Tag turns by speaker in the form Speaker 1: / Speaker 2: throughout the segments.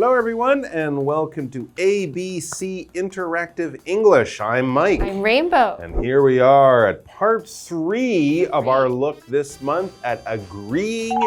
Speaker 1: Hello, everyone, and welcome to ABC Interactive English. I'm Mike.
Speaker 2: I'm Rainbow.
Speaker 1: And here we are at part 3 of our look this month at agreeing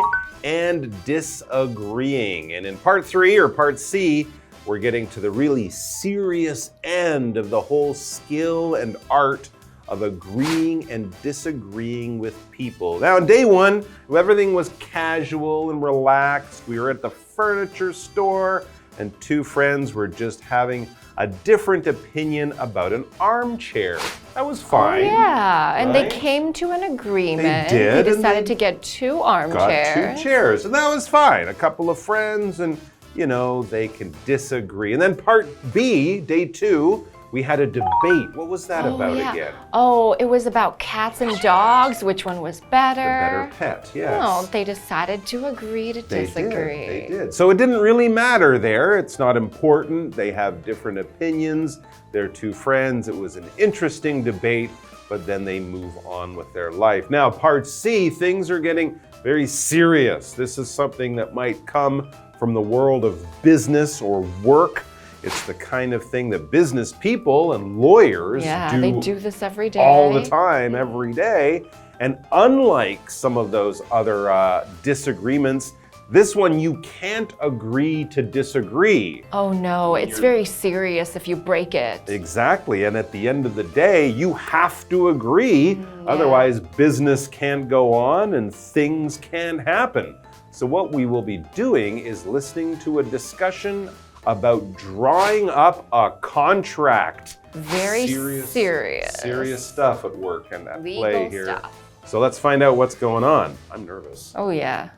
Speaker 1: and disagreeing. And in part 3, or part C, we're getting to the really serious end of the whole skill and art of agreeing and disagreeing with people. Now, on day 1, everything was casual and relaxed. We were at the furniture store, and 2 friends were just having a different opinion about an armchair. That was fine.
Speaker 2: Oh, yeah, and
Speaker 1: right?
Speaker 2: they came to an agreement.
Speaker 1: They did.
Speaker 2: They decided to get 2 armchairs.
Speaker 1: Got 2 chairs, and that was fine. A couple of friends, and you know, they can disagree. And then part B, day 2, we had a debate. What was that about again?
Speaker 2: Oh, it was about cats and dogs. Which one was better?
Speaker 1: The better pet, yes.
Speaker 2: Oh, they decided to agree to disagree.
Speaker 1: They did. So it didn't really matter there. It's not important. They have different opinions. They're 2 friends. It was an interesting debate, but then they move on with their life. Now, part C, things are getting very serious. This is something that might come from the world of business or work. It's the kind of thing that business people and lawyers do.
Speaker 2: They do this every day.
Speaker 1: All the time, every day. And unlike some of those other disagreements, this one you can't agree to disagree.
Speaker 2: Oh no, it's very serious if you break it.
Speaker 1: Exactly, and at the end of the day, you have to agree. Otherwise, business can't go on and things can't happen. So what we will be doing is listening to a discussion about drawing up a contract.
Speaker 2: Very serious.
Speaker 1: Serious stuff at work and at
Speaker 2: Legal
Speaker 1: play here.
Speaker 2: stuff.
Speaker 1: So let's find out what's going on. I'm nervous.
Speaker 2: Oh yeah.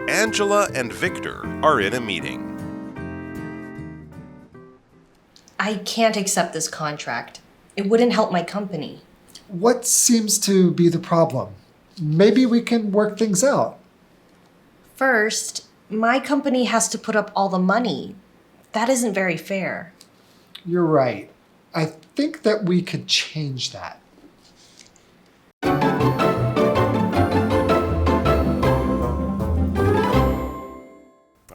Speaker 1: Angela and Victor are in a meeting.
Speaker 3: I can't accept this contract. It wouldn't help my company.
Speaker 4: What seems to be the problem? Maybe we can work things out.
Speaker 3: First, my company has to put up all the money. That isn't very fair.
Speaker 4: You're right. I think that we could change that.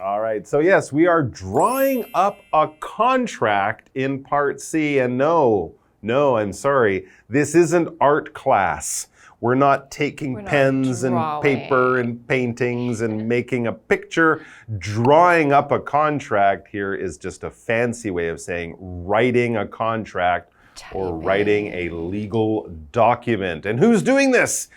Speaker 1: All right, so yes, we are drawing up a contract in part C, and no, I'm sorry, this isn't art class. We're not taking pens and paper and paintings and making a picture. Drawing up a contract here is just a fancy way of saying writing a contract or writing a legal document. And who's doing this?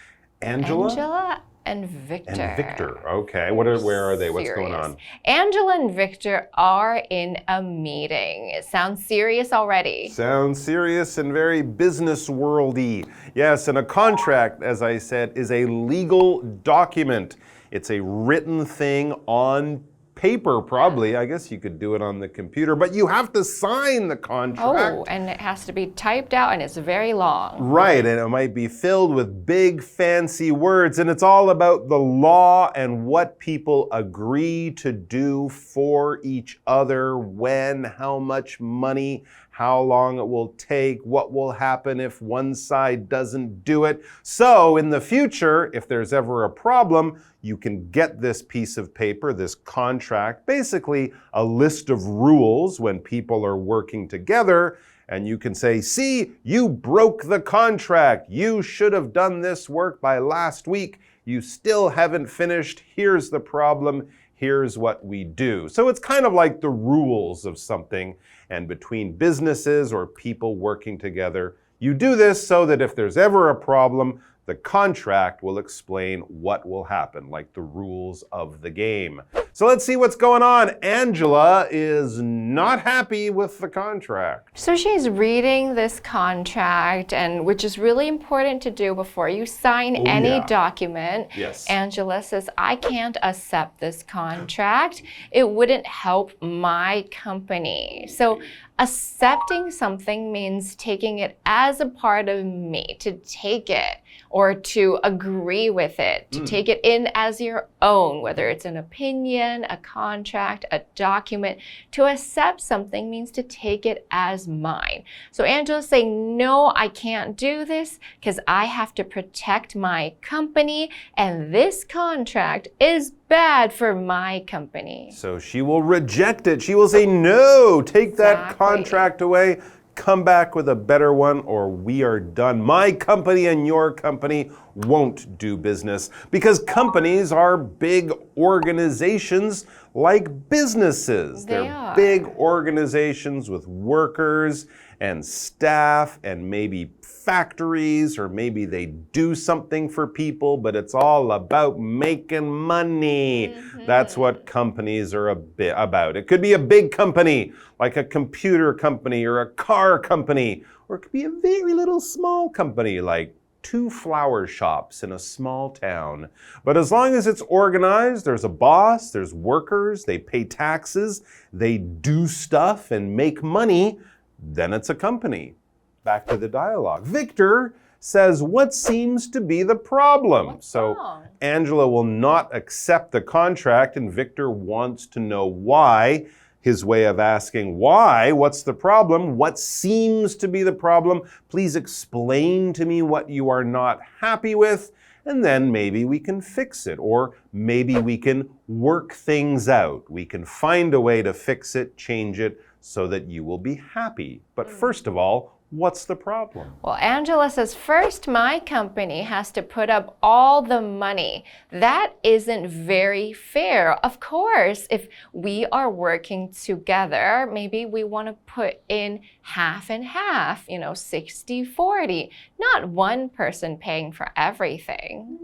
Speaker 1: Angela?
Speaker 2: Angela and Victor.
Speaker 1: And Victor, okay. Where are they? What's going on?
Speaker 2: Angela and Victor are in a meeting. It sounds serious already.
Speaker 1: Sounds serious and very business worldy. Yes, and a contract, as I said, is a legal document. It's a written thing on paper, probably. I guess you could do it on the computer, but you have to sign the contract.
Speaker 2: Oh, and it has to be typed out, and it's very long.
Speaker 1: Right, and it might be filled with big, fancy words, and it's all about the law and what people agree to do for each other, when, how much money, how long it will take, what will happen if one side doesn't do it. So in the future, if there's ever a problem, you can get this piece of paper, this contract, basically a list of rules when people are working together, and you can say, see, you broke the contract. You should have done this work by last week. You still haven't finished. Here's the problem. Here's what we do. So it's kind of like the rules of something. And between businesses or people working together, you do this so that if there's ever a problem, the contract will explain what will happen, like the rules of the game. So let's see what's going on. Angela is not happy with the contract.
Speaker 2: So she's reading this contract, and which is really important to do before you sign any document.
Speaker 1: Yes.
Speaker 2: Angela says, I can't accept this contract. It wouldn't help my company. So Accepting something means taking it as a part of me, to take it or to agree with it, to take it in as your own, whether it's an opinion, a contract, a document. To accept something means to take it as mine. So Angela's saying, no, I can't do this because I have to protect my company, and this contract is bad for my company.
Speaker 1: So she will reject it. She will say, no, take that contract away. Come back with a better one or we are done. My company and your company won't do business because companies are big organizations like businesses. They're big organizations with workers and staff and maybe factories, or maybe they do something for people, but it's all about making money. That's what companies are about. It could be a big company, like a computer company or a car company, or it could be a very little small company, like 2 flower shops in a small town. But as long as it's organized, there's a boss, there's workers, they pay taxes, they do stuff and make money, then it's a company. Back to the dialogue. Victor says, what seems to be the problem?
Speaker 2: What's wrong?
Speaker 1: Angela will not accept the contract, and Victor wants to know why. His way of asking why, what's the problem? What seems to be the problem? Please explain to me what you are not happy with, and then maybe we can fix it, or maybe we can work things out. We can find a way to fix it, change it, so that you will be happy. But first of all, what's the problem?
Speaker 2: Well, Angela says, first, my company has to put up all the money. That isn't very fair. Of course, if we are working together, maybe we want to put in half and half, 60-40, not one person paying for everything.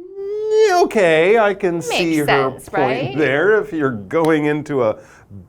Speaker 1: Okay, I can see her point
Speaker 2: right?
Speaker 1: there. If you're going into a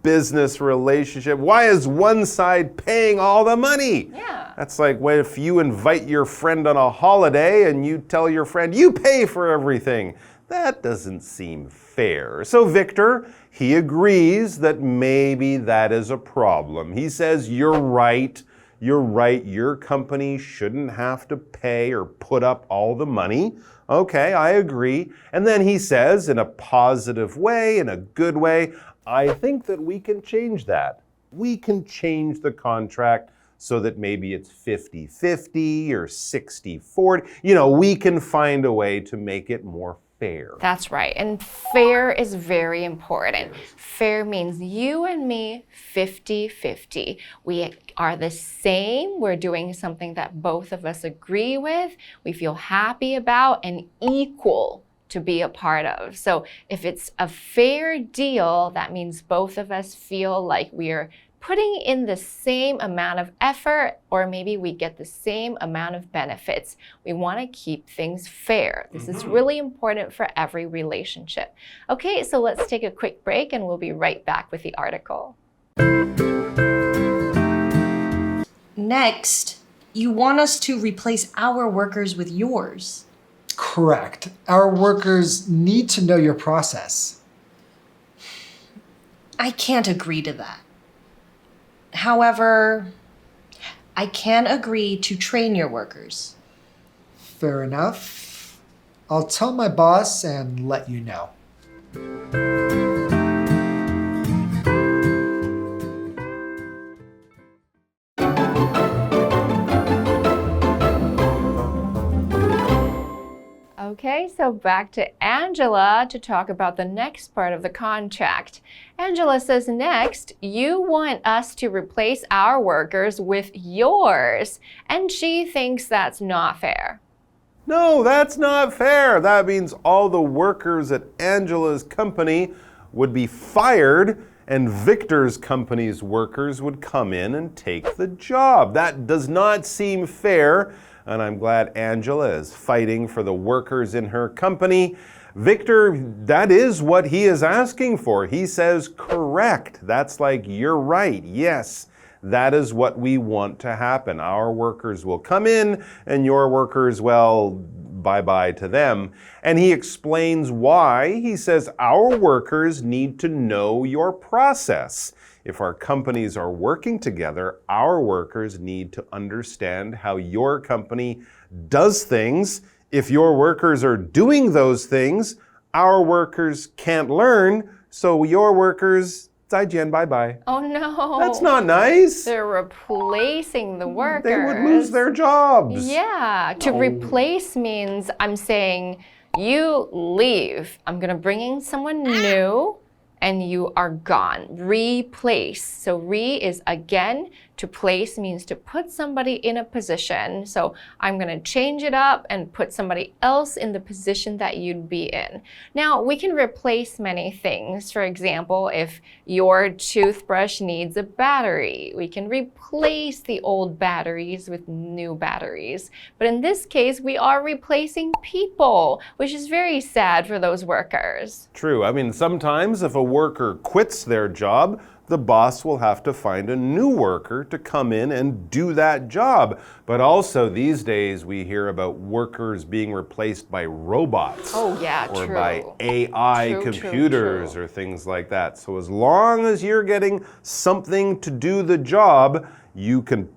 Speaker 1: business relationship, why is one side paying all the money?
Speaker 2: Yeah.
Speaker 1: That's like if you invite your friend on a holiday and you tell your friend, you pay for everything. That doesn't seem fair. So Victor, he agrees that maybe that is a problem. He says, you're right. You're right. Your company shouldn't have to pay or put up all the money. Okay, I agree. And then he says, in a positive way, in a good way, I think that we can change that. We can change the contract so that maybe it's 50-50 or 60-40. We can find a way to make it more fair.
Speaker 2: That's right. And fair is very important. Fair means you and me, 50-50. We are the same. We're doing something that both of us agree with, we feel happy about, and equal to be a part of. So if it's a fair deal, that means both of us feel like we're putting in the same amount of effort, or maybe we get the same amount of benefits. We want to keep things fair. This is really important for every relationship. Okay, so let's take a quick break and we'll be right back with the article.
Speaker 3: Next, you want us to replace our workers with yours.
Speaker 4: Correct. Our workers need to know your process.
Speaker 3: I can't agree to that. However, I can agree to train your workers.
Speaker 4: Fair enough. I'll tell my boss and let you know.
Speaker 2: Okay, so back to Angela to talk about the next part of the contract. Angela says, next, you want us to replace our workers with yours. And she thinks that's not fair.
Speaker 1: No, that's not fair. That means all the workers at Angela's company would be fired and Victor's company's workers would come in and take the job. That does not seem fair. And I'm glad Angela is fighting for the workers in her company. Victor, that is what he is asking for. He says, correct. That's like, you're right. Yes, that is what we want to happen. Our workers will come in and your workers, well, bye-bye to them. And he explains why. He says, our workers need to know your process. If our companies are working together, our workers need to understand how your company does things. If your workers are doing those things, our workers can't learn, so your workers, 再见, bye-bye.
Speaker 2: Oh no.
Speaker 1: That's not nice.
Speaker 2: They're replacing the workers.
Speaker 1: They would lose their jobs.
Speaker 2: Yeah. To replace means I'm saying, you leave. I'm going to bring in someone new and you are gone. Replace. So is again. To place means to put somebody in a position. So I'm going to change it up and put somebody else in the position that you'd be in. Now, we can replace many things. For example, if your toothbrush needs a battery, we can replace the old batteries with new batteries. But in this case, we are replacing people, which is very sad for those workers.
Speaker 1: True. I mean, sometimes if a worker quits their job, the boss will have to find a new worker to come in and do that job. But also these days we hear about workers being replaced by robots.
Speaker 2: Oh yeah,
Speaker 1: or
Speaker 2: true.
Speaker 1: by AI computers or things like that. So as long as you're getting something to do the job, you can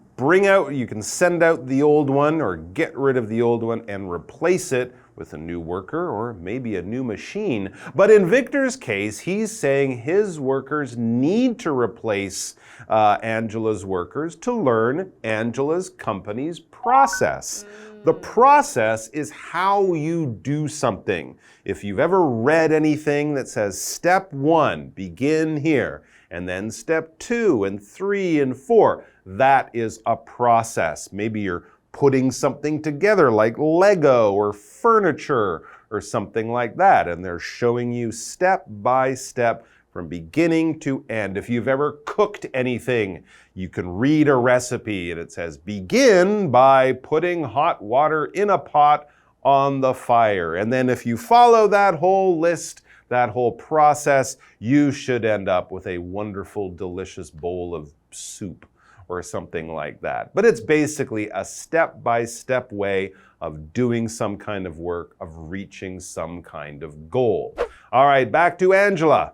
Speaker 1: send out the old one or get rid of the old one and replace it with a new worker or maybe a new machine. But in Victor's case, he's saying his workers need to replace Angela's workers to learn Angela's company's process. The process is how you do something. If you've ever read anything that says step 1, begin here, and then step 2 and 3 and 4, that is a process. Maybe you're putting something together like Lego or furniture or something like that, and they're showing you step by step from beginning to end. If you've ever cooked anything, you can read a recipe and it says begin by putting hot water in a pot on the fire. And then if you follow that whole list, that whole process, you should end up with a wonderful, delicious bowl of soup or something like that. But it's basically a step-by-step way of doing some kind of work, of reaching some kind of goal. All right, back to Angela.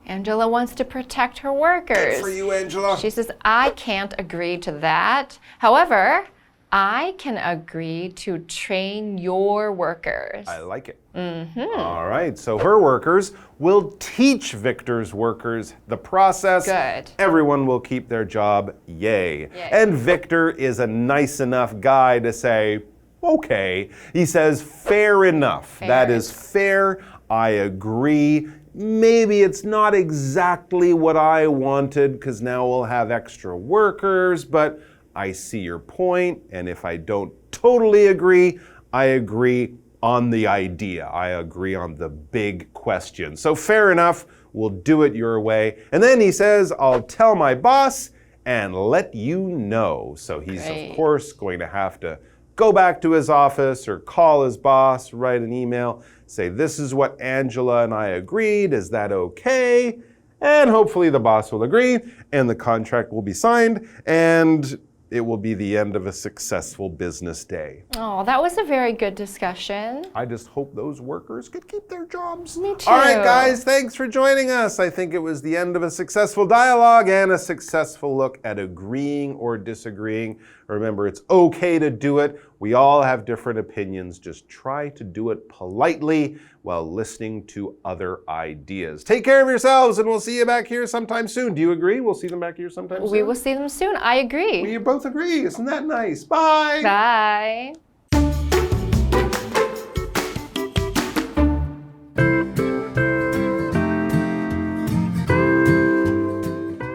Speaker 2: Angela wants to protect her workers.
Speaker 1: Good for you, Angela.
Speaker 2: She says, I can't agree to that. However, I can agree to train your workers.
Speaker 1: I like it. All right, so her workers will teach Victor's workers the process.
Speaker 2: Good.
Speaker 1: Everyone will keep their job. Yay. And Victor is a nice enough guy to say, okay. He says, fair enough. That is fair. I agree. Maybe it's not exactly what I wanted because now we'll have extra workers, but I see your point, and if I don't totally agree, I agree on the idea. I agree on the big question. So fair enough, we'll do it your way. And then he says, I'll tell my boss and let you know. So he's, of course, going to have to go back to his office or call his boss, write an email, say, this is what Angela and I agreed. Is that okay? And hopefully the boss will agree, and the contract will be signed, and it will be the end of a successful business day.
Speaker 2: Oh, that was a very good discussion.
Speaker 1: I just hope those workers could keep their jobs.
Speaker 2: Me too.
Speaker 1: All right, guys, thanks for joining us. I think it was the end of a successful dialogue and a successful look at agreeing or disagreeing. Remember, it's okay to do it. We all have different opinions. Just try to do it politely while listening to other ideas. Take care of yourselves, and we'll see you back here sometime soon. Do you agree? We'll see them back here sometime soon?
Speaker 2: We will see them soon. I agree.
Speaker 1: We both agree. Isn't that nice? Bye.
Speaker 2: Bye.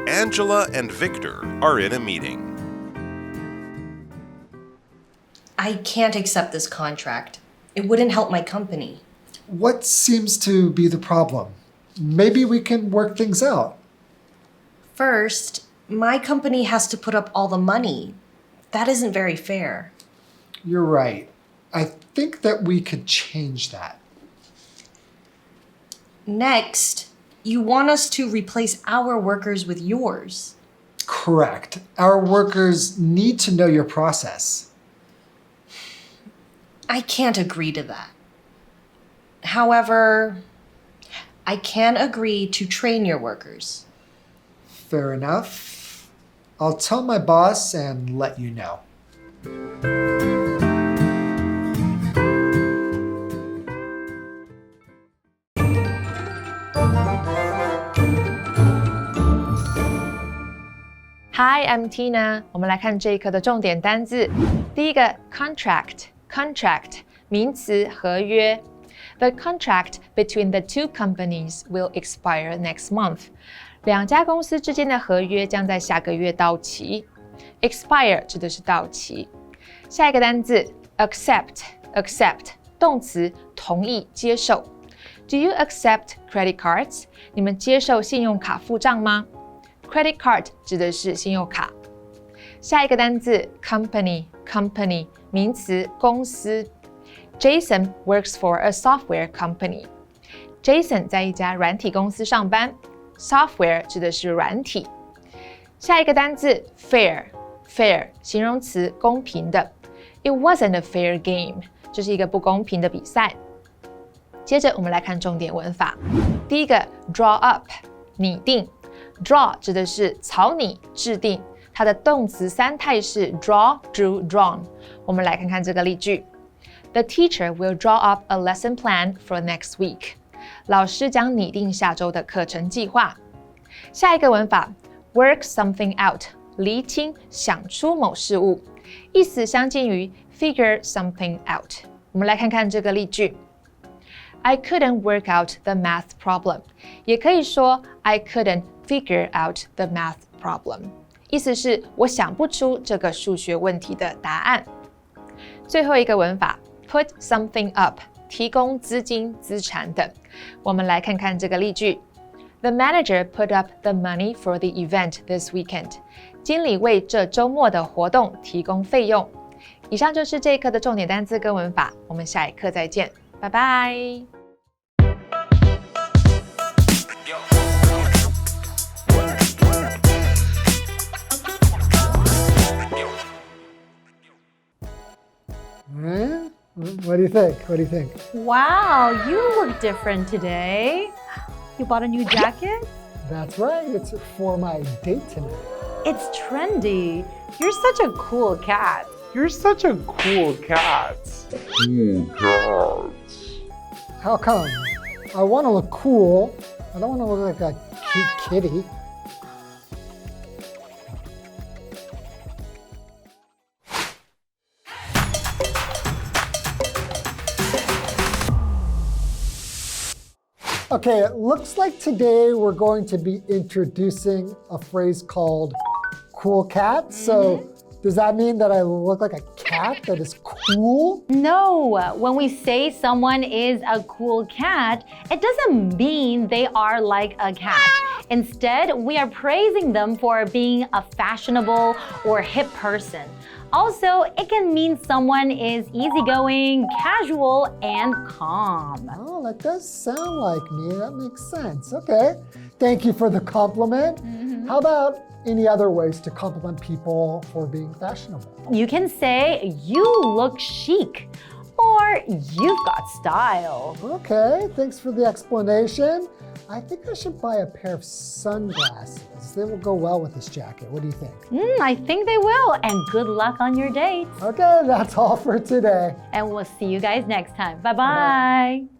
Speaker 1: Angela and Victor are in a meeting.
Speaker 3: I can't accept this contract. It wouldn't help my company.
Speaker 4: What seems to be the problem? Maybe we can work things out.
Speaker 3: First, my company has to put up all the money. That isn't very fair.
Speaker 4: You're right. I think that we could change that.
Speaker 3: Next, you want us to replace our workers with yours.
Speaker 4: Correct. Our workers need to know your process.
Speaker 3: I can't agree to that. However, I can agree to train your workers.
Speaker 4: Fair enough. I'll tell my boss and let you know.
Speaker 5: Hi, I'm Tina. 我们来看这一课的重点单字。第一个 contract 名词合约。The contract between the two companies will expire next month. 两家公司之间的合约将在下个月到期。Expire 指的是到期。下一个单字 accept 动词同意接受。Do you accept credit cards? 你们接受信用卡付账吗？Credit card 指的是信用卡。下一个单字 company 名词公司。Jason works for a software company. Jason 在一家软体公司上班。Software 指的是软体。下一个单字 fair 形容词公平的。It wasn't a fair game. 这是一个不公平的比赛。接着我们来看重点文法。第一个 draw up 拟定。Draw 指的是草拟、制定，它的动词三态是 draw, drew, drawn。我们来看看这个例句。The teacher will draw up a lesson plan for next week. 老师将拟定下周的课程计划。下一个文法 work something out 厘清、想出某事物，意思相近于 figure something out。我们来看看这个例句。I couldn't work out the math problem. 也可以说 I couldn't figure out the math problem. 意思是我想不出这个数学问题的答案。最后一个文法 put something up 提供资金、资产等。我们来看看这个例句。The manager put up the money for the event this weekend. 经理为这周末的活动提供费用。以上就是这一课的重点单字跟文法，我们下一课再见。拜拜。
Speaker 4: What do you think? What do you think?
Speaker 6: Wow, you look different today. You bought a new jacket?
Speaker 4: That's right. It's for my date tonight.
Speaker 6: It's trendy. You're such a cool cat.
Speaker 1: You're such a cool cat.
Speaker 4: How come? I want to look cool. I don't want to look like a cute kitty. Okay, it looks like today we're going to be introducing a phrase called cool cat. So does that mean that I look like a cat that is cool?
Speaker 6: No, when we say someone is a cool cat, it doesn't mean they are like a cat. Instead, we are praising them for being a fashionable or hip person. Also, it can mean someone is easygoing, casual, and calm.
Speaker 4: Oh, that does sound like me. That makes sense. Okay. Thank you for the compliment. How about any other ways to compliment people for being fashionable?
Speaker 6: You can say, you look chic, or you've got style.
Speaker 4: Okay, thanks for the explanation. I think I should buy a pair of sunglasses. They will go well with this jacket. What do you think?
Speaker 6: I think they will, and good luck on your dates.
Speaker 4: Okay, that's all for today.
Speaker 6: And we'll see you guys next time. Bye-bye.